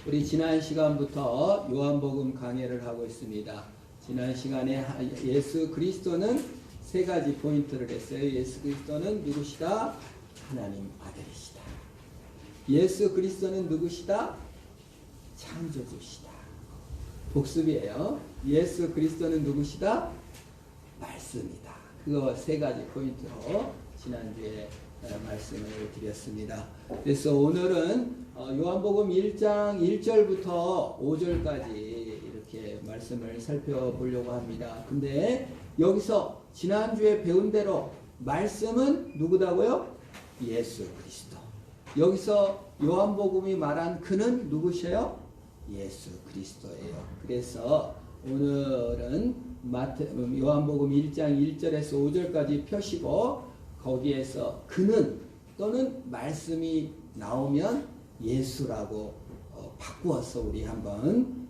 우리 지난 시간부터 요한복음 강해를 하고 있습니다. 지난 시간에 예수 그리스도는 세 가지 포인트를 했어요. 예수 그리스도는 누구시다? 하나님 아들이시다. 예수 그리스도는 누구시다? 창조주시다. 복습이에요. 예수 그리스도는 누구시다? 말씀이다. 그거 세 가지 포인트로 지난주에 말씀을 드렸습니다. 그래서 오늘은 요한복음 1장 1절부터 5절까지 이렇게 말씀을 살펴보려고 합니다. 근데 여기서 지난주에 배운 대로 말씀은 누구다고요? 예수 그리스도. 여기서 요한복음이 말한 그는 누구셔요? 예수 그리스도예요. 그래서 오늘은 요한복음 1장 1절에서 5절까지 펴시고 거기에서 그는 또는 말씀이 나오면 예수라고 바꾸어서 우리 한번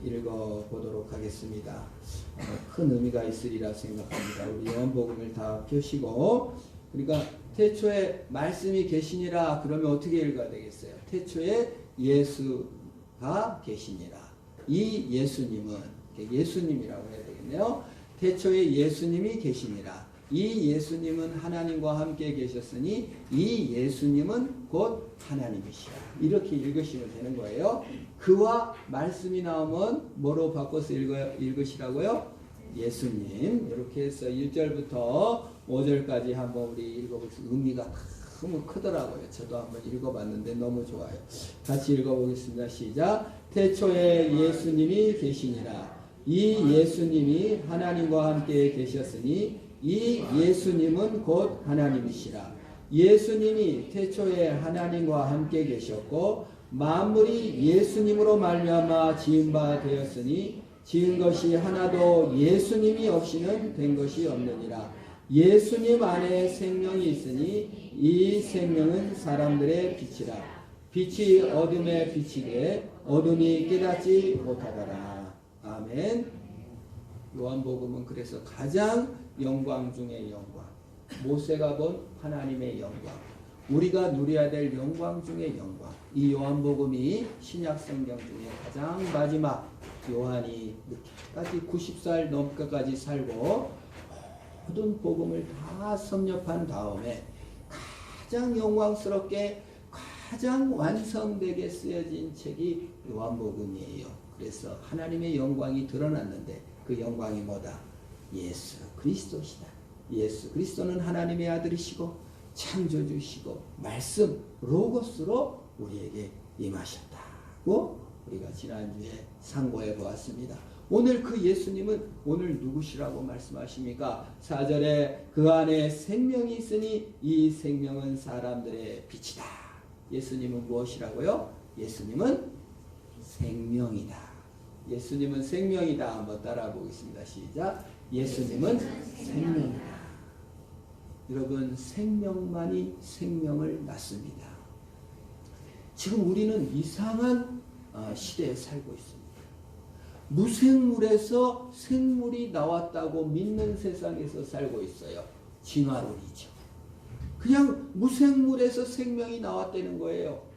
읽어보도록 하겠습니다. 큰 의미가 있으리라 생각합니다. 우리 요한복음을 다 펴시고, 그러니까 태초에 말씀이 계시니라 그러면 어떻게 읽어야 되겠어요? 태초에 예수가 계시니라. 이 예수님은, 예수님이라고 해야 되겠네요. 태초에 예수님이 계시니라. 이 예수님은 하나님과 함께 계셨으니 이 예수님은 곧 하나님이시라. 이렇게 읽으시면 되는 거예요. 그와 말씀이 나오면 뭐로 바꿔서 읽으시라고요? 예수님. 이렇게 해서 1절부터 5절까지 한번 우리 읽어보겠습니다. 의미가 너무 크더라고요. 저도 한번 읽어봤는데 너무 좋아요. 같이 읽어보겠습니다. 시작. 태초에 예수님이 계시니라. 이 예수님이 하나님과 함께 계셨으니 이 예수님은 곧 하나님이시라. 예수님이 태초에 하나님과 함께 계셨고 만물이 예수님으로 말미암아 지은 바 되었으니 지은 것이 하나도 예수님이 없이는 된 것이 없느니라. 예수님 안에 생명이 있으니 이 생명은 사람들의 빛이라. 빛이 어둠에 비치되 어둠이 깨닫지 못하더라. 아멘. 요한복음은 그래서 가장 영광 중의 영광, 모세가 본 하나님의 영광, 우리가 누려야 될 영광 중의 영광, 이 요한복음이 신약성경 중에 가장 마지막, 요한이 늦게까지 90살 넘게까지 살고 모든 복음을 다 섭렵한 다음에 가장 영광스럽게 가장 완성되게 쓰여진 책이 요한복음이에요. 그래서 하나님의 영광이 드러났는데 그 영광이 뭐다? 예수 그리스도시다. 예수 그리스도는 하나님의 아들이시고 창조주시고 말씀 로고스로 우리에게 임하셨다고 우리가 지난주에 상고해 보았습니다. 오늘 그 예수님은 오늘 누구시라고 말씀하십니까? 4절에 그 안에 생명이 있으니 이 생명은 사람들의 빛이다. 예수님은 무엇이라고요? 예수님은 생명이다. 예수님은 생명이다. 한번 따라 보겠습니다. 시작. 예수님은 생명이다. 여러분, 생명만이 생명을 낳습니다. 지금 우리는 이상한 시대에 살고 있습니다. 무생물에서 생물이 나왔다고 믿는 세상에서 살고 있어요. 진화론이죠. 그냥 무생물에서 생명이 나왔다는 거예요.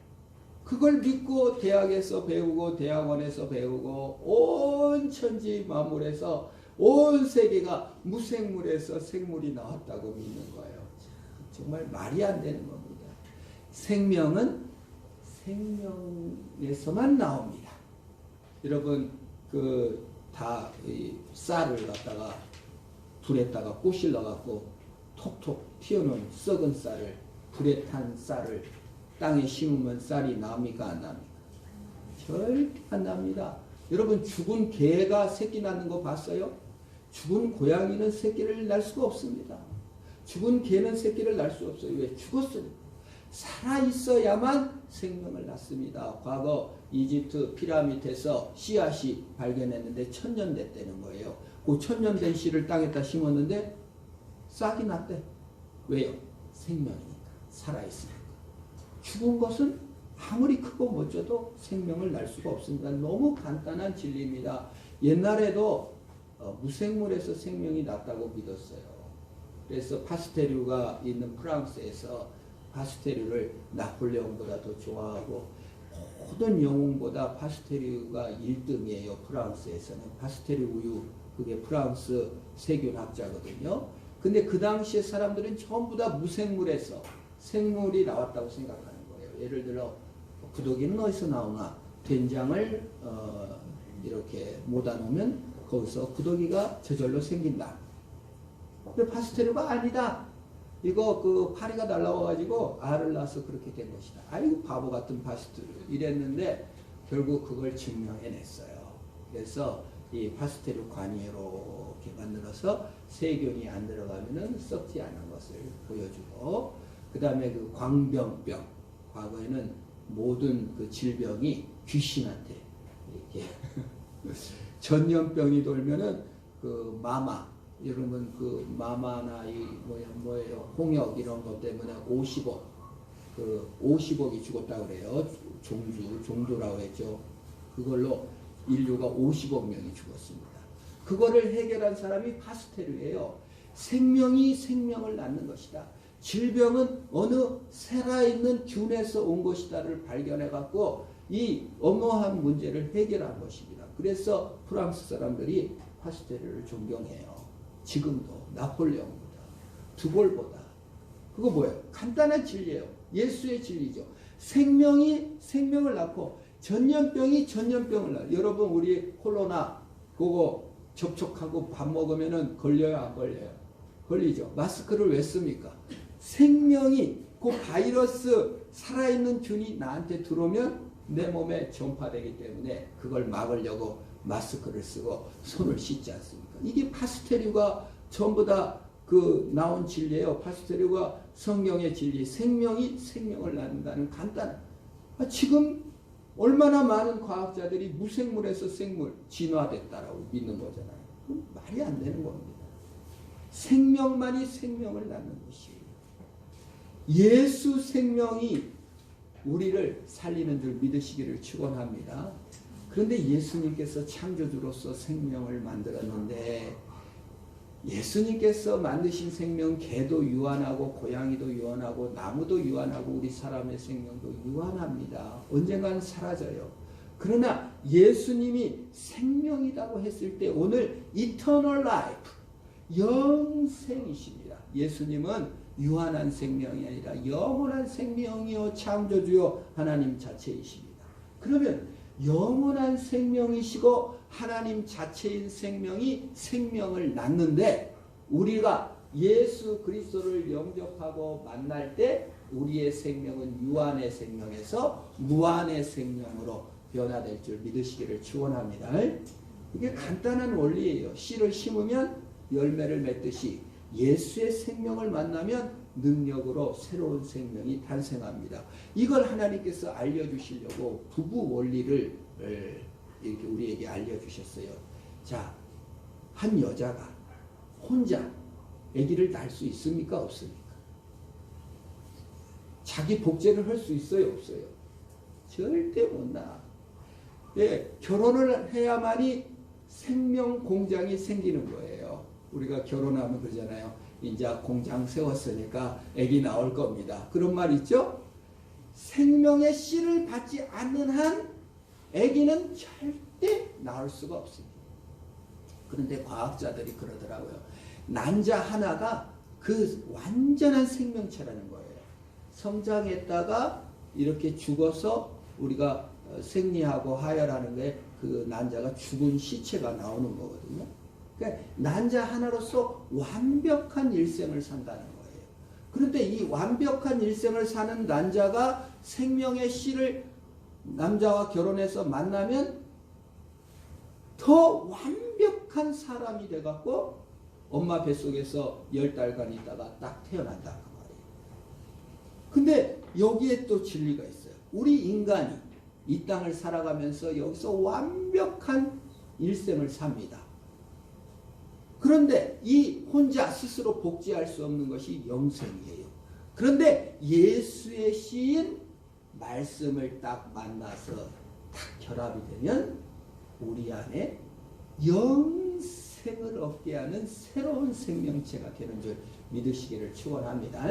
그걸 믿고 대학에서 배우고 대학원에서 배우고 온 천지 만물에서 온 세계가 무생물에서 생물이 나왔다고 믿는 거예요. 정말 말이 안 되는 겁니다. 생명은 생명에서만 나옵니다. 여러분 다 쌀을 갖다가 불에다가 꼬실러 갖고 톡톡 튀어놓은 썩은 쌀을 불에 탄 쌀을 땅에 심으면 쌀이 납니까 안 납니까? 절대 안 납니다. 여러분 죽은 개가 새끼 낳는 거 봤어요? 죽은 고양이는 새끼를 낳을 수가 없습니다. 죽은 개는 새끼를 낳을 수 없어요. 왜? 죽었으니까. 살아있어야만 생명을 낳습니다. 과거 이집트 피라미드에서 씨앗이 발견했는데 1000년 됐다는 거예요. 그 1000년 된 씨를 땅에다 심었는데 싹이 났대. 왜요? 생명이니까. 살아있으니까. 죽은 것은 아무리 크고 멋져도 생명을 낳을 수가 없습니다. 너무 간단한 진리입니다. 옛날에도 무생물에서 생명이 났다고 믿었어요. 그래서 파스테류가 있는 프랑스에서 파스테류를 나폴레옹보다 더 좋아하고 모든 영웅보다 파스테류가 1등이에요. 프랑스에서는. 파스테류 우유, 그게 프랑스 세균학자거든요. 근데 그 당시에 사람들은 전부 다 무생물에서 생물이 나왔다고 생각하는 거예요. 예를 들어 구더기는 어디서 나오나? 된장을 이렇게 모아 놓으면 거기서 구더기가 저절로 생긴다. 근데 파스테류가 아니다. 이거 그 파리가 날라와가지고 알을 낳아서 그렇게 된 것이다. 아이고 바보 같은 파스테류 이랬는데 결국 그걸 증명해냈어요. 그래서 이 파스테류 관이 이렇게 만들어서 세균이 안 들어가면은 썩지 않은 것을 보여주고, 그 다음에 그 광병병, 과거에는 모든 그 질병이 귀신한테 이렇게 전염병이 돌면은 그 마마, 여러분 그 마마나 이 뭐예요 홍역 이런 것 때문에 50억이 죽었다고 그래요. 종두라고 했죠. 그걸로 인류가 50억 명이 죽었습니다. 그거를 해결한 사람이 파스테르예요. 생명이 생명을 낳는 것이다. 질병은 어느 살아있는 균에서 온 것이다를 발견해 갖고 이 엄오한 문제를 해결한 것입니다. 그래서 프랑스 사람들이 파스테르를 존경해요. 지금도 나폴레옹보다 드골보다. 그거 뭐예요? 간단한 진리예요. 예수의 진리죠. 생명이 생명을 낳고 전염병이 전염병을 낳아요. 여러분 우리 코로나 그거 접촉하고 밥 먹으면은 걸려요, 안 걸려요? 걸리죠. 마스크를 왜 씁니까? 생명이 그 바이러스 살아있는 균이 나한테 들어오면 내 몸에 전파되기 때문에 그걸 막으려고 마스크를 쓰고 손을 씻지 않습니까? 이게 파스테류가 전부 다 그 나온 진리예요. 파스테류가 성경의 진리, 생명이 생명을 낳는다는 간단한. 지금 얼마나 많은 과학자들이 무생물에서 생물 진화됐다라고 믿는 거잖아요. 말이 안 되는 겁니다. 생명만이 생명을 낳는 것이에요. 예수 생명이 우리를 살리는 줄 믿으시기를 축원합니다. 그런데 예수님께서 창조주로서 생명을 만들었는데 예수님께서 만드신 생명, 개도 유한하고 고양이도 유한하고 나무도 유한하고 우리 사람의 생명도 유한합니다. 언젠가는 사라져요. 그러나 예수님이 생명이라고 했을 때 오늘 eternal life, 영생이십니다. 예수님은 유한한 생명이 아니라 영원한 생명이요 창조주요 하나님 자체이십니다. 그러면 영원한 생명이시고 하나님 자체인 생명이 생명을 낳는데 우리가 예수 그리스도를 영접하고 만날 때 우리의 생명은 유한의 생명에서 무한의 생명으로 변화될 줄 믿으시기를 축원합니다. 이게 간단한 원리예요. 씨를 심으면 열매를 맺듯이 예수의 생명을 만나면 능력으로 새로운 생명이 탄생합니다. 이걸 하나님께서 알려주시려고 부부 원리를 이렇게 우리에게 알려주셨어요. 자, 한 여자가 혼자 아기를 낳을 수 있습니까? 없습니까? 자기 복제를 할 수 있어요? 없어요? 절대 못 낳아. 예, 결혼을 해야만이 생명 공장이 생기는 거예요. 우리가 결혼하면 그러잖아요. 이제 공장 세웠으니까 아기 나올 겁니다. 그런 말 있죠? 생명의 씨를 받지 않는 한 아기는 절대 나올 수가 없습니다. 그런데 과학자들이 그러더라고요. 난자 하나가 그 완전한 생명체라는 거예요. 성장했다가 이렇게 죽어서 우리가 생리하고 하혈하는 게 그 난자가 죽은 시체가 나오는 거거든요. 그러니까 난자 하나로서 완벽한 일생을 산다는 거예요. 그런데 이 완벽한 일생을 사는 난자가 생명의 씨를 남자와 결혼해서 만나면 더 완벽한 사람이 돼갖고 엄마 뱃속에서 10달간 있다가 딱 태어난다 그 말이에요. 근데 여기에 또 진리가 있어요. 우리 인간이 이 땅을 살아가면서 여기서 완벽한 일생을 삽니다. 그런데 이 혼자 스스로 복제할 수 없는 것이 영생이에요. 그런데 예수의 씨인 말씀을 딱 만나서 딱 결합이 되면 우리 안에 영생을 얻게 하는 새로운 생명체가 되는 줄 믿으시기를 축원합니다.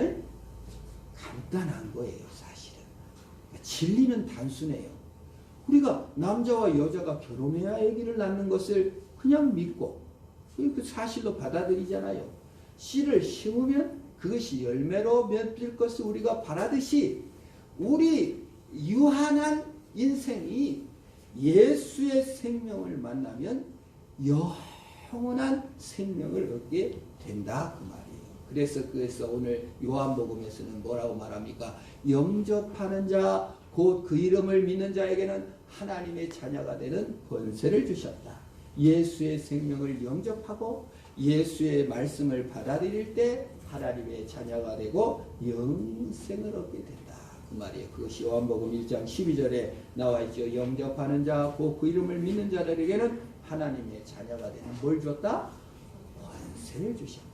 간단한 거예요, 사실은. 진리는 단순해요. 우리가 남자와 여자가 결혼해야 아기를 낳는 것을 그냥 믿고 그 사실로 받아들이잖아요. 씨를 심으면 그것이 열매로 맺힐 것을 우리가 바라듯이 우리 유한한 인생이 예수의 생명을 만나면 영원한 생명을 얻게 된다 그 말이에요. 그래서 오늘 요한복음에서는 뭐라고 말합니까? 영접하는 자 곧 그 이름을 믿는 자에게는 하나님의 자녀가 되는 권세를 주셨다. 예수의 생명을 영접하고 예수의 말씀을 받아들일 때 하나님의 자녀가 되고 영생을 얻게 된다 그 말이에요. 그것이 요한복음 1장 12절에 나와 있죠. 영접하는 자 곧 그 이름을 믿는 자들에게는 하나님의 자녀가 되는 뭘 줬다? 권세를 주셨다.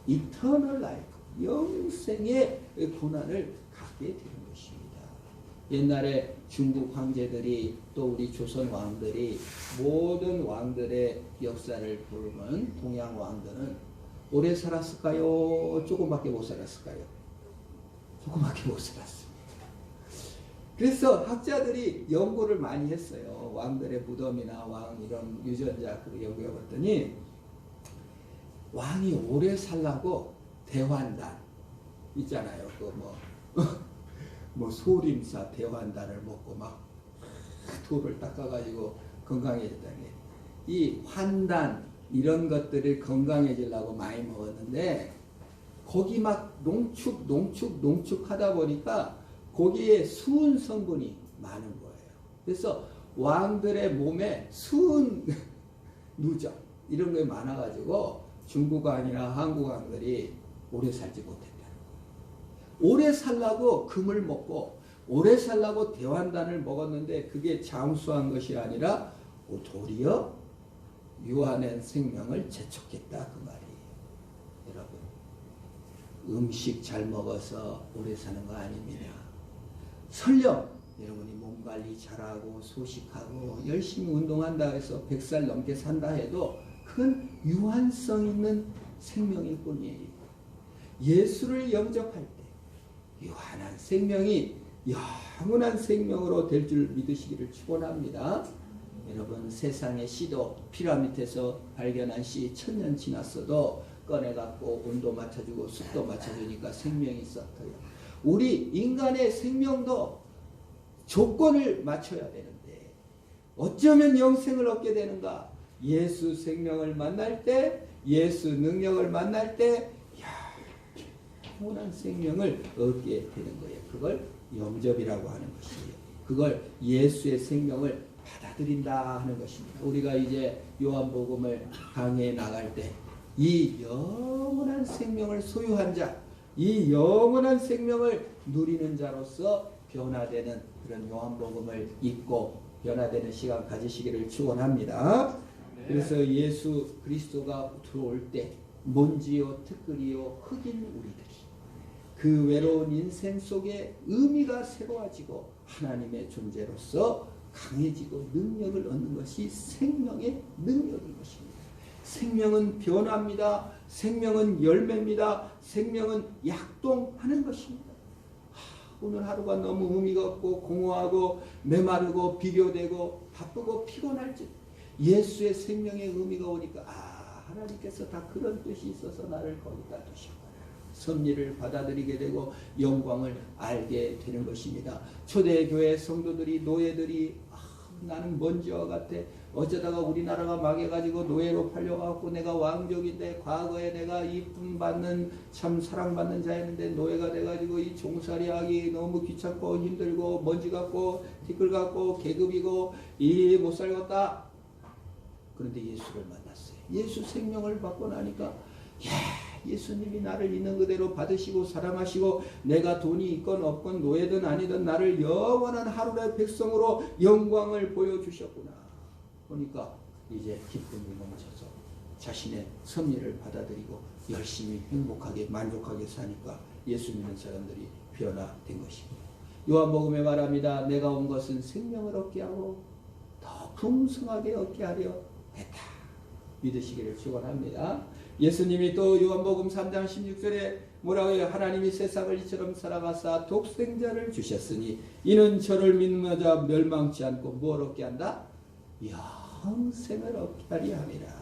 Eternal life, 영생의 고난을 갖게 되는 것입니다. 옛날에 중국 황제들이 또 우리 조선 왕들이 모든 왕들의 역사를 보면 동양 왕들은 오래 살았을까요? 조금밖에 못 살았을까요? 조금밖에 못 살았습니다. 그래서 학자들이 연구를 많이 했어요. 왕들의 무덤이나 왕 이런 유전자 연구해 봤더니 왕이 오래 살라고 대환단 있잖아요. 뭐 소림사 대환단을 먹고 막 돌을 닦아가지고 건강해졌다는 게 이 환단 이런 것들을 건강해지려고 많이 먹었는데 거기 막 농축하다 보니까 거기에 수은 성분이 많은 거예요. 그래서 왕들의 몸에 수은 누적 이런 게 많아가지고 중국 왕이나 한국 왕들이 오래 살지 못했다는 거예요. 오래 살라고 금을 먹고 오래 살라고 대환단을 먹었는데 그게 장수한 것이 아니라 도리어 유한한 생명을 재촉했다 그 말이에요. 여러분 음식 잘 먹어서 오래 사는 거 아닙니다. 설령 여러분이 몸 관리 잘하고 소식하고 열심히 운동한다 해서 100살 넘게 산다 해도 그건 유한성 있는 생명일 뿐이에요. 예수를 영접할 때 유한한 생명이 영원한 생명으로 될 줄 믿으시기를 축원합니다. 여러분 세상의 씨도 피라미드에서 발견한 씨 1000년 지났어도 꺼내갖고 온도 맞춰주고 습도 맞춰주니까 생명이 있었어요. 우리 인간의 생명도 조건을 맞춰야 되는데 어쩌면 영생을 얻게 되는가? 예수 생명을 만날 때, 예수 능력을 만날 때 영원한 생명을 얻게 되는 거예요. 그걸 영접이라고 하는 것이에요. 그걸 예수의 생명을 받아들인다 하는 것입니다. 우리가 이제 요한복음을 강해에 나갈 때 이 영원한 생명을 소유한 자, 이 영원한 생명을 누리는 자로서 변화되는 그런 요한복음을 읽고 변화되는 시간 가지시기를 축원합니다. 네. 그래서 예수 그리스도가 들어올 때 먼지요 티끌이요 흙인 우리들이 그 외로운 인생 속에 의미가 새로워지고 하나님의 존재로서 강해지고 능력을 얻는 것이 생명의 능력인 것입니다. 생명은 변화입니다. 생명은 열매입니다. 생명은 약동하는 것입니다. 오늘 하루가 너무 의미가 없고 공허하고 메마르고 비교되고 바쁘고 피곤할지 예수의 생명의 의미가 오니까 하나님께서 다 그런 뜻이 있어서 나를 거기다 두셨구나. 섭리를 받아들이게 되고 영광을 알게 되는 것입니다. 초대교회 성도들이 노예들이 나는 먼지와 같아. 어쩌다가 우리나라가 망해가지고 노예로 팔려가고 내가 왕족인데 과거에 내가 이쁨 받는 참 사랑받는 자였는데 노예가 돼가지고 이 종살이하기 너무 귀찮고 힘들고 먼지 같고 티끌 같고 계급이고 이 못 살겠다. 그런데 예수를 만났어요. 예수 생명을 받고 나니까 예수님이 나를 있는 그대로 받으시고 사랑하시고 내가 돈이 있건 없건 노예든 아니든 나를 영원한 하루의 백성으로 영광을 보여주셨구나. 보니까 이제 기쁨이 넘쳐서 자신의 섭리를 받아들이고 열심히 행복하게 만족하게 사니까 예수 믿는 사람들이 변화된 것입니다. 요한복음에 말합니다. 내가 온 것은 생명을 얻게 하고 더 풍성하게 얻게 하려 했다. 믿으시기를 축원합니다. 예수님이 또 요한복음 3장 16절에 뭐라고 해요? 하나님이 세상을 이처럼 사랑하사 독생자를 주셨으니 이는 저를 믿는 자 멸망치 않고 뭘 얻게 한다? 영생을 얻게 하리 함이라.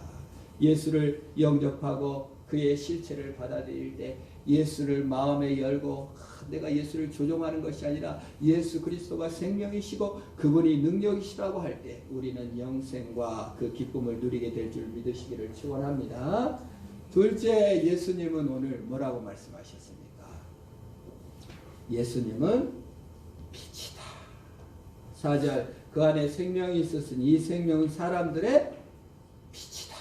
예수를 영접하고 그의 실체를 받아들일 때 예수를 마음에 열고 내가 예수를 조종하는 것이 아니라 예수 그리스도가 생명이시고 그분이 능력이시라고 할 때 우리는 영생과 그 기쁨을 누리게 될 줄 믿으시기를 축원합니다. 둘째, 예수님은 오늘 뭐라고 말씀하셨습니까? 예수님은 빛이다. 4절, 그 안에 생명이 있었으니 이 생명은 사람들의 빛이다.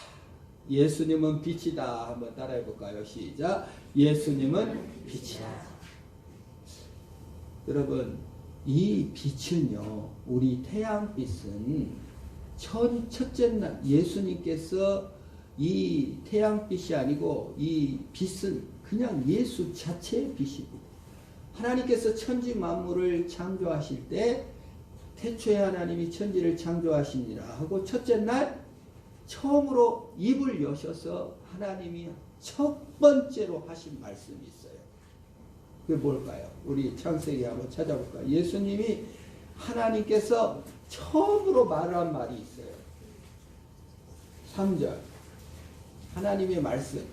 예수님은 빛이다. 한번 따라해 볼까요? 시작. 예수님은 빛이다. 여러분, 이 빛은요, 우리 태양빛은 첫째 날 예수님께서 이 태양빛이 아니고 이 빛은 그냥 예수 자체의 빛입니다. 하나님께서 천지 만물을 창조하실 때 태초에 하나님이 천지를 창조하시니라 하고 첫째 날 처음으로 입을 여셔서 하나님이 첫 번째로 하신 말씀이 있어요. 그게 뭘까요? 우리 창세기 한번 찾아볼까요? 예수님이 하나님께서 처음으로 말한 말이 있어요. 3절. 하나님의 말씀.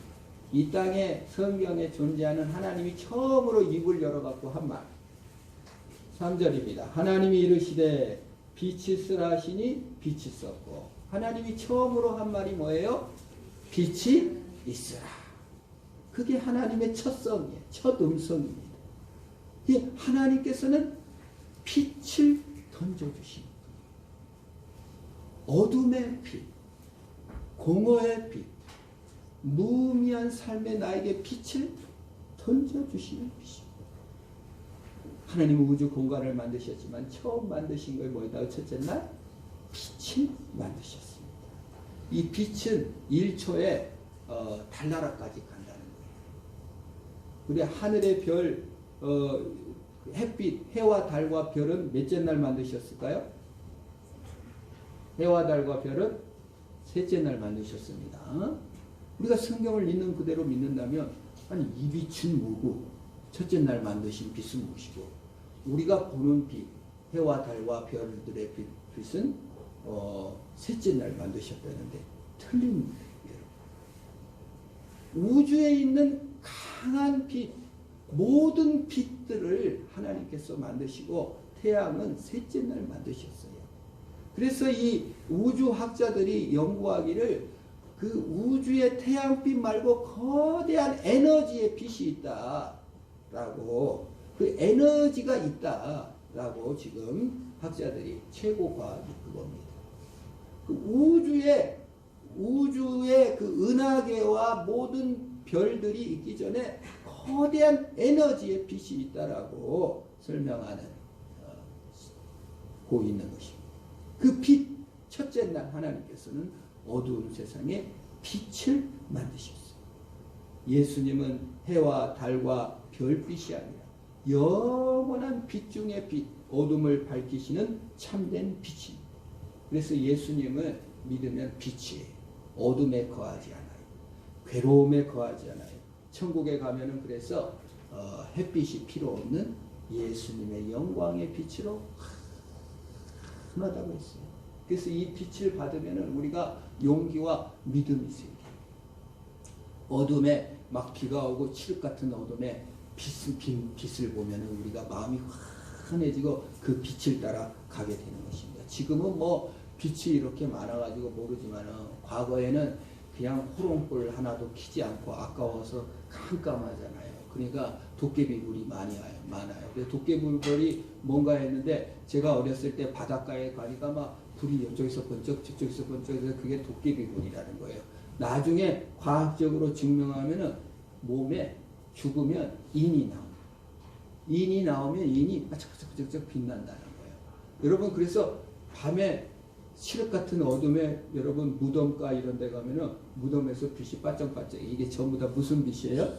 이 땅에 성경에 존재하는 하나님이 처음으로 입을 열어갖고 한 말. 3절입니다. 하나님이 이르시되 빛이 있으라 하시니 빛이 있었고, 하나님이 처음으로 한 말이 뭐예요? 빛이 있으라. 그게 하나님의 첫성이에요. 첫 음성입니다. 하나님께서는 빛을 던져주십니다. 어둠의 빛, 공허의 빛, 무의미한 삶의 나에게 빛을 던져주시는 빛입니다. 하나님은 우주 공간을 만드셨지만 처음 만드신 걸 뭐다? 첫째 날 빛을 만드셨습니다. 이 빛은 1초에 달나라까지 간다는 거예요. 우리 하늘의 별, 햇빛, 해와 달과 별은 몇째 날 만드셨을까요? 해와 달과 별은 셋째 날 만드셨습니다. 우리가 성경을 있는 그대로 믿는다면 아니 이 빛은 뭐고 첫째 날 만드신 빛은 무엇이고 우리가 보는 빛, 해와 달과 별들의 빛은 셋째 날 만드셨다는데 틀립니다. 우주에 있는 강한 빛, 모든 빛들을 하나님께서 만드시고 태양은 셋째 날 만드셨어요. 그래서 이 우주학자들이 연구하기를 그 우주의 태양빛 말고 거대한 에너지의 빛이 있다라고, 그 에너지가 있다라고 지금 학자들이 최고 과학이 그겁니다. 그 우주의 그 은하계와 모든 별들이 있기 전에 거대한 에너지의 빛이 있다라고 설명하는 고 있는 것입니다. 그 빛, 첫째 날 하나님께서는 어두운 세상에 빛을 만드셨어요. 예수님은 해와 달과 별빛이 아니라 영원한 빛 중의 빛, 어둠을 밝히시는 참된 빛입니다. 그래서 예수님을 믿으면 빛이에요. 어둠에 거하지 않아요. 괴로움에 거하지 않아요. 천국에 가면은 그래서 햇빛이 필요 없는 예수님의 영광의 빛으로 하나다고 했어요. 그래서 이 빛을 받으면은 우리가 용기와 믿음이 생겨요. 어둠에 막 비가 오고 칠흑 같은 어둠에 빛을 보면은 우리가 마음이 환해지고 그 빛을 따라 가게 되는 것입니다. 지금은 뭐 빛이 이렇게 많아가지고 모르지만은 과거에는 그냥 호롱불 하나도 켜지 않고 아까워서 깜깜하잖아요. 그러니까 도깨비불이 많아요. 그래서 도깨비불이 뭔가 했는데 제가 어렸을 때 바닷가에 가니까 막 불이 이쪽에서 번쩍 저쪽에서 번쩍해서 그게 도깨비불이라는 거예요. 나중에 과학적으로 증명하면은 몸에 죽으면 인이 나옵니다. 인이 나오면 인이 바짝바짝 빛난다는 거예요. 여러분 그래서 밤에 칠흑 같은 어둠에 여러분 무덤가 이런 데 가면은 무덤에서 빛이 반짝반짝, 이게 전부 다 무슨 빛이에요?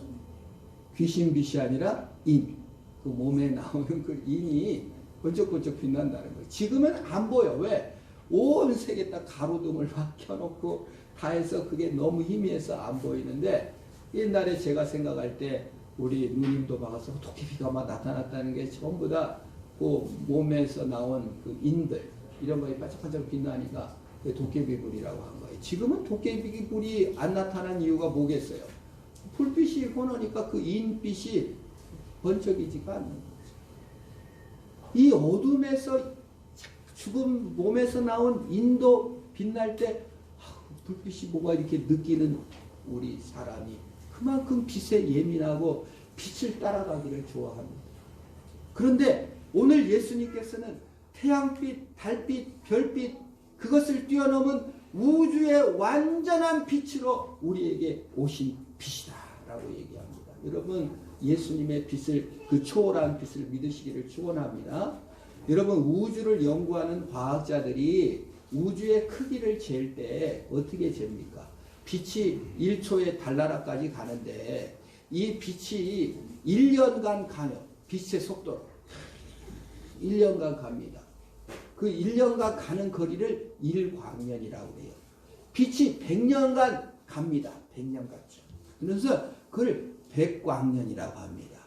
귀신 빛이 아니라 인. 그 몸에 나오는 그 인이 번쩍번쩍 빛난다는 거예요. 지금은 안 보여. 왜? 온 세계 다 가로등을 막 켜놓고 다 해서 그게 너무 희미해서 안 보이는데, 옛날에 제가 생각할 때 우리 누님도 봐서 도깨비가 막 나타났다는 게 전부 다 그 몸에서 나온 그 인들 이런 거에 반짝반짝 빛나니까 그 도깨비 불이라고 한 거예요. 지금은 도깨비 불이 안 나타난 이유가 뭐겠어요? 불빛이 환하니까 그 인빛이 번쩍이지가 않는 거죠. 이 어둠에서 죽은 몸에서 나온 인도 빛날 때 불빛이 뭐가 이렇게 느끼는 우리 사람이 그만큼 빛에 예민하고 빛을 따라가기를 좋아합니다. 그런데 오늘 예수님께서는 태양빛, 달빛, 별빛 그것을 뛰어넘은 우주의 완전한 빛으로 우리에게 오신 빛이다라고 얘기합니다. 여러분 예수님의 빛을 그 초월한 빛을 믿으시기를 축원합니다. 여러분 우주를 연구하는 과학자들이 우주의 크기를 잴 때 어떻게 잽니까? 빛이 1초에 달나라까지 가는데 이 빛이 1년간 가요. 빛의 속도로 1년간 갑니다. 그 1년간 가는 거리를 1광년이라고 해요. 빛이 100년간 갑니다. 100년 갔죠. 그래서 그걸 100광년이라고 합니다.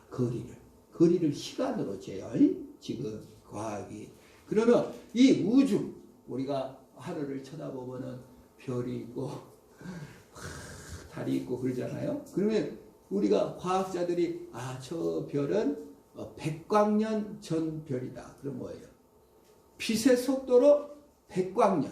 거리를 시간으로 재요. 지금 과학이. 그러면 이 우주 우리가 하늘을 쳐다보면은 별이 있고 달이 있고 그러잖아요. 그러면 우리가 과학자들이 저 별은 100광년 전 별이다. 그럼 뭐예요? 빛의 속도로 100광년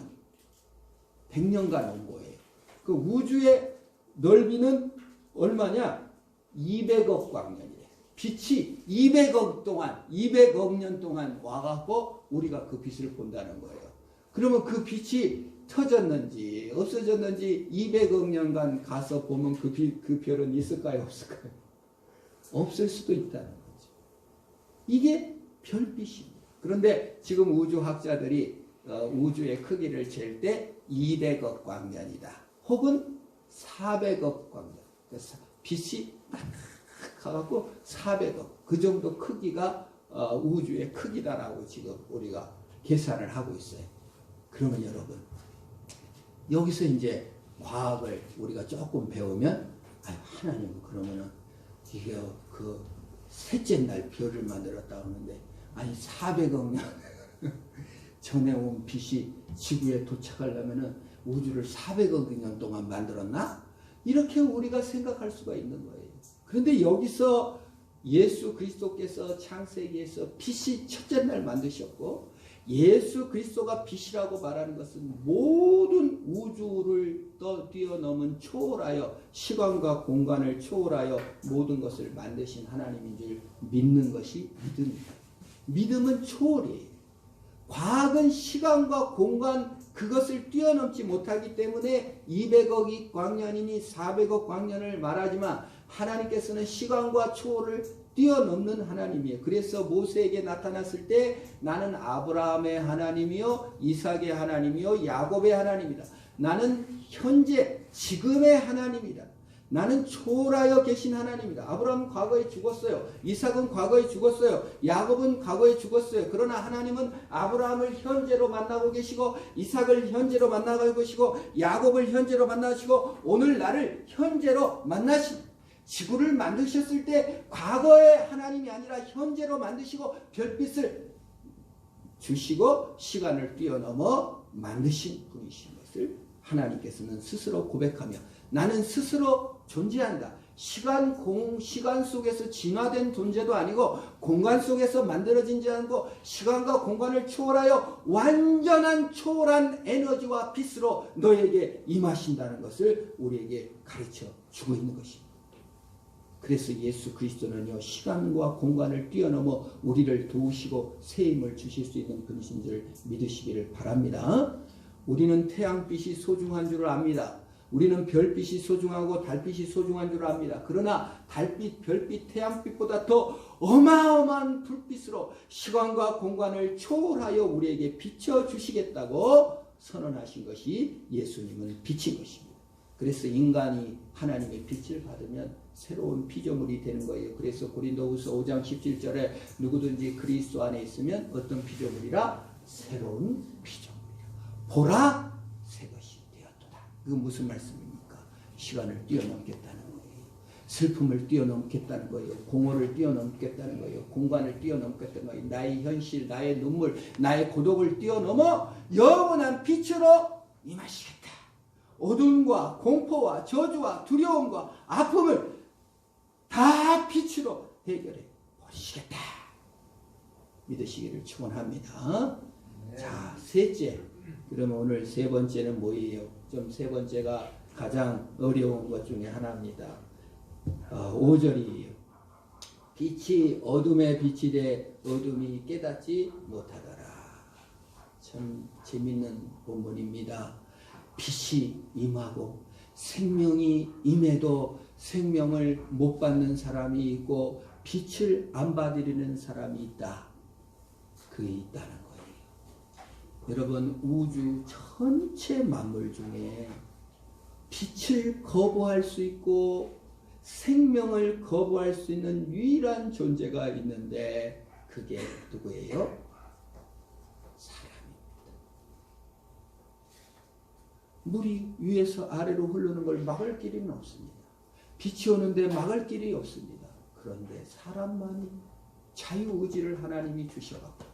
100년간 온 거예요. 그 우주의 넓이는 얼마냐? 200억 광년이에요. 빛이 200억 년 동안 와갖고 우리가 그 빛을 본다는 거예요. 그러면 그 빛이 터졌는지 없어졌는지 200억 년간 가서 보면 그 별은 있을까요? 없을까요? 없을 수도 있다는 거죠. 이게 별빛입니다. 그런데 지금 우주학자들이 우주의 크기를 잴 때 200억 광년이다. 혹은 400억 광년. 그래서 빛이 딱 가갖고 400억. 그 정도 크기가 우주의 크기다라고 지금 우리가 계산을 하고 있어요. 그러면 여러분, 여기서 이제 과학을 우리가 조금 배우면, 하나님, 그러면은, 이게 그 셋째 날 별을 만들었다고 하는데, 400억 년 전에 온 빛이 지구에 도착하려면은 우주를 400억 년 동안 만들었나? 이렇게 우리가 생각할 수가 있는 거예요. 그런데 여기서 예수 그리스도께서 창세기에서 빛이 첫째 날 만드셨고, 예수 그리스도가 빛이라고 말하는 것은 모든 우주를 뛰어넘은 초월하여 시간과 공간을 초월하여 모든 것을 만드신 하나님인 줄 믿는 것이 믿음입니다. 믿음은 초월이에요. 과학은 시간과 공간 그것을 뛰어넘지 못하기 때문에 200억이 광년이니 400억 광년을 말하지만 하나님께서는 시간과 초월을 뛰어넘는 하나님이에요. 그래서 모세에게 나타났을 때 나는 아브라함의 하나님이요 이삭의 하나님이요 야곱의 하나님이다. 나는 현재 지금의 하나님이다. 나는 초월하여 계신 하나님이다. 아브라함은 과거에 죽었어요. 이삭은 과거에 죽었어요. 야곱은 과거에 죽었어요. 그러나 하나님은 아브라함을 현재로 만나고 계시고 이삭을 현재로 만나고 계시고 야곱을 현재로 만나시고 오늘 나를 현재로 만나신 지구를 만드셨을 때 과거의 하나님이 아니라 현재로 만드시고 별빛을 주시고 시간을 뛰어넘어 만드신 분이신 것을 하나님께서는 스스로 고백하며 나는 스스로 존재한다. 시간 속에서 진화된 존재도 아니고 공간 속에서 만들어진지 않고 시간과 공간을 초월하여 완전한 초월한 에너지와 빛으로 너에게 임하신다는 것을 우리에게 가르쳐 주고 있는 것입니다. 그래서 예수 그리스도는요 시간과 공간을 뛰어넘어 우리를 도우시고 새 힘을 주실 수 있는 분이신 줄 믿으시기를 바랍니다. 우리는 태양빛이 소중한 줄 압니다. 우리는 별빛이 소중하고 달빛이 소중한 줄 압니다. 그러나 달빛, 별빛, 태양빛보다 더 어마어마한 불빛으로 시간과 공간을 초월하여 우리에게 비춰주시겠다고 선언하신 것이 예수님은 빛인 것입니다. 그래서 인간이 하나님의 빛을 받으면 새로운 피조물이 되는 거예요. 그래서 고린도후서 5장 17절에 누구든지 그리스도 안에 있으면 어떤 피조물이라? 새로운 피조물이라. 보라 새 것이 되었도다. 이거 무슨 말씀입니까? 시간을 뛰어넘겠다는 거예요. 슬픔을 뛰어넘겠다는 거예요. 공허를 뛰어넘겠다는 거예요. 공간을 뛰어넘겠다는 거예요. 나의 현실, 나의 눈물, 나의 고독을 뛰어넘어 영원한 빛으로 임하시겠다. 어둠과 공포와 저주와 두려움과 아픔을 다 빛으로 해결해 버리시겠다. 믿으시기를 축원합니다. 자, 셋째. 그러면 오늘 세 번째는 뭐예요? 좀 세 번째가 가장 어려운 것 중에 하나입니다. 5절이에요. 빛이 어둠에 빛이 돼 어둠이 깨닫지 못하더라. 참 재밌는 본문입니다. 빛이 임하고 생명이 임해도 생명을 못 받는 사람이 있고 빛을 안 받으려는 사람이 있다. 그게 있다는 거예요. 여러분, 우주 전체 만물 중에 빛을 거부할 수 있고 생명을 거부할 수 있는 유일한 존재가 있는데 그게 누구예요? 사람입니다. 물이 위에서 아래로 흐르는 걸 막을 길이는 없습니다. 빛이 오는데 막을 길이 없습니다. 그런데 사람만이 자유의지를 하나님이 주셔갖고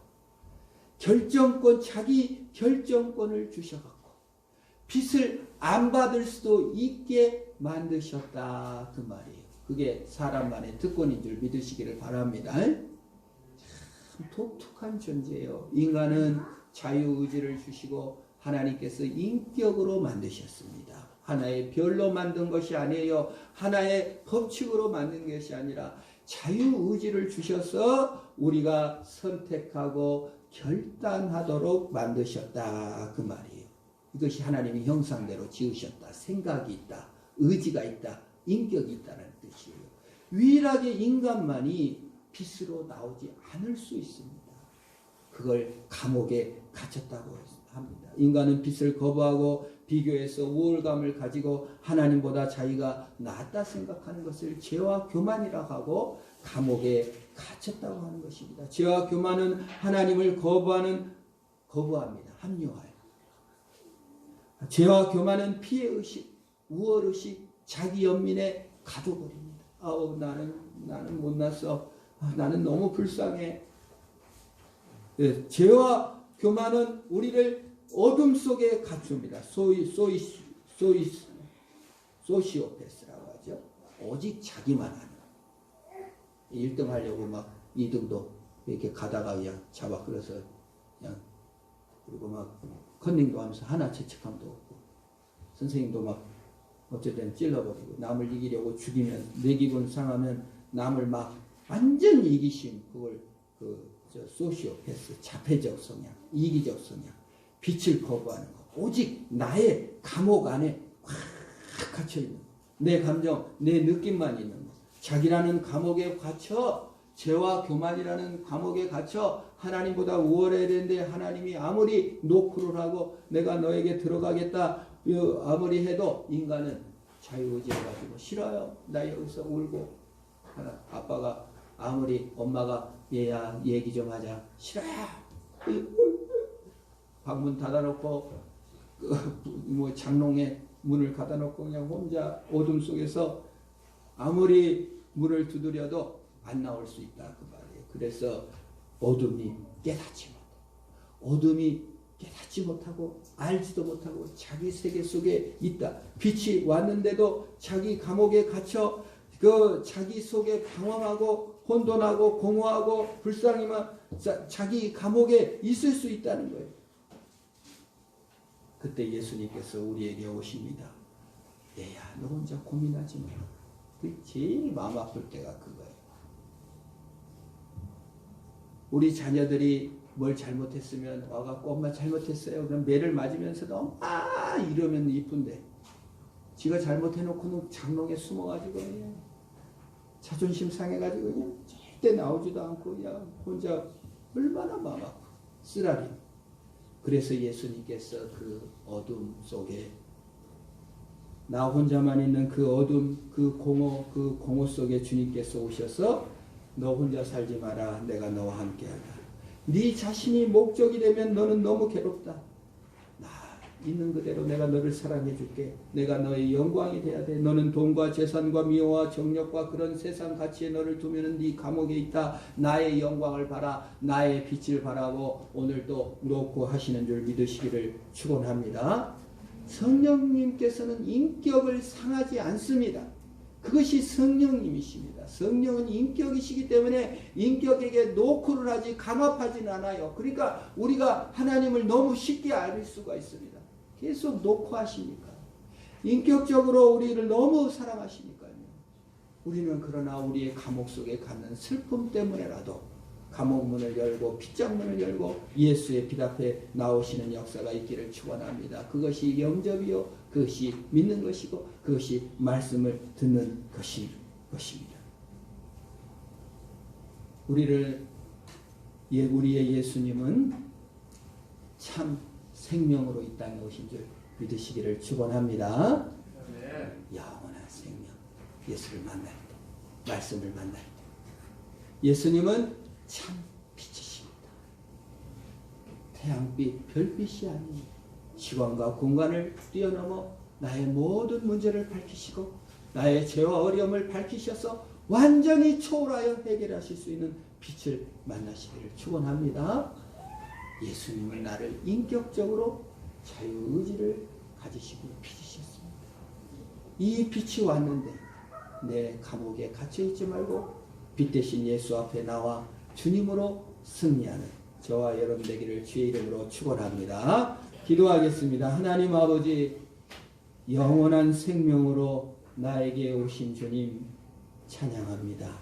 결정권, 자기 결정권을 주셔갖고 빛을 안 받을 수도 있게 만드셨다 그 말이에요. 그게 사람만의 특권인 줄 믿으시기를 바랍니다. 참 독특한 존재예요. 인간은 자유의지를 주시고 하나님께서 인격으로 만드셨습니다. 하나의 별로 만든 것이 아니에요. 하나의 법칙으로 만든 것이 아니라 자유의지를 주셔서 우리가 선택하고 결단하도록 만드셨다 그 말이에요. 이것이 하나님의 형상대로 지으셨다. 생각이 있다. 의지가 있다. 인격이 있다는 뜻이에요. 유일하게 인간만이 빛으로 나오지 않을 수 있습니다. 그걸 감옥에 갇혔다고 합니다. 인간은 빛을 거부하고 비교해서 우월감을 가지고 하나님보다 자기가 낫다 생각하는 것을 죄와 교만이라고 하고 감옥에 갇혔다고 하는 것입니다. 죄와 교만은 하나님을 거부합니다. 합리화해요. 죄와 교만은 피해의식, 우월의식, 자기 연민에 가둬버립니다. 나는 못났어. 나는 너무 불쌍해. 네, 죄와 교만은 우리를 어둠 속에 갖춥니다. 소시오패스라고 하죠. 오직 자기만 하는. 1등 하려고 막 2등도 이렇게 가다가 그냥 잡아 끌어서 그냥 그리고 막 컨닝도 하면서 하나 죄책감도 없고 선생님도 막 어쨌든 찔러버리고 남을 이기려고 죽이면 내 기분 상하면 남을 막 완전 이기심 그걸 소시오패스 자폐적 성향 이기적 성향 빛을 거부하는 것 오직 나의 감옥 안에 확 갇혀있는 내 감정 내 느낌만 있는 것 자기라는 감옥에 갇혀 죄와 교만이라는 감옥에 갇혀 하나님보다 우월해야 되는데 하나님이 아무리 노크를 하고 내가 너에게 들어가겠다 아무리 해도 인간은 자유의지를 가지고 싫어요. 나 여기서 울고 아빠가 아무리 엄마가 얘야 얘기 좀 하자 싫어요. 방문 닫아놓고 뭐 장롱에 문을 닫아놓고 그냥 혼자 어둠 속에서 아무리 문을 두드려도 안 나올 수 있다 그 말이에요. 그래서 어둠이 깨닫지 못하고 어둠이 깨닫지 못하고 알지도 못하고 자기 세계 속에 있다. 빛이 왔는데도 자기 감옥에 갇혀 그 자기 속에 방황하고 혼돈하고 공허하고 불쌍히만 자기 감옥에 있을 수 있다는 거예요. 그때 예수님께서 우리에게 오십니다. 얘야 너 혼자 고민하지 마. 그 제일 마음 아플 때가 그거예요. 우리 자녀들이 뭘 잘못했으면 와갖고 엄마 잘못했어요. 그럼 매를 맞으면서도 엄마 이러면 이쁜데 지가 잘못해놓고는 장롱에 숨어가지고 그냥 자존심 상해가지고 그냥 절대 나오지도 않고 그냥 혼자 얼마나 마음 아파 쓰라리. 그래서 예수님께서 그 어둠 속에 나 혼자만 있는 그 어둠 그 공허 속에 주님께서 오셔서 너 혼자 살지 마라. 내가 너와 함께하다. 네 자신이 목적이 되면 너는 너무 괴롭다. 있는 그대로 내가 너를 사랑해 줄게. 내가 너의 영광이 돼야 돼. 너는 돈과 재산과 미호와 정력과 그런 세상 가치에 너를 두면은 네 감옥에 있다. 나의 영광을 바라. 나의 빛을 바라고 오늘 또 놓고 하시는 줄 믿으시기를 축원합니다. 성령님께서는 인격을 상하지 않습니다. 그것이 성령님이십니다. 성령은 인격이시기 때문에 인격에게 노크를 하지 감압하지는 않아요. 그러니까 우리가 하나님을 너무 쉽게 알 수가 있습니다. 계속 노크하시니까. 인격적으로 우리를 너무 사랑하시니까요. 우리는 그러나 우리의 감옥 속에 갇는 슬픔 때문에라도 감옥문을 열고 빗장문을 열고 예수의 빛 앞에 나오시는 역사가 있기를 축원합니다. 그것이 영접이요, 그것이 믿는 것이고 그것이 말씀을 듣는 것입니다. 우리의 예수님은 참 생명으로 이 땅에 오신 줄 믿으시기를 축원합니다. 영원한 생명, 예수를 만날 때, 말씀을 만날 때, 예수님은 참 빛이십니다. 태양빛, 별빛이 아닌 시간과 공간을 뛰어넘어 나의 모든 문제를 밝히시고 나의 죄와 어려움을 밝히셔서 완전히 초월하여 해결하실 수 있는 빛을 만나시기를 축원합니다. 예수님은 나를 인격적으로 자유의지를 가지시고 빚으셨습니다. 이 빛이 왔는데 내 감옥에 갇혀있지 말고 빛 대신 예수 앞에 나와 주님으로 승리하는 저와 여러분 되기를 주의 이름으로 축원합니다. 기도하겠습니다. 하나님 아버지, 영원한 생명으로 나에게 오신 주님 찬양합니다.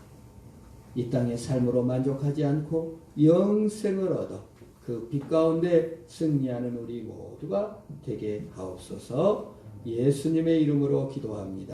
이 땅의 삶으로 만족하지 않고 영생을 얻어 그 빛 가운데 승리하는 우리 모두가 되게 하옵소서. 예수님의 이름으로 기도합니다.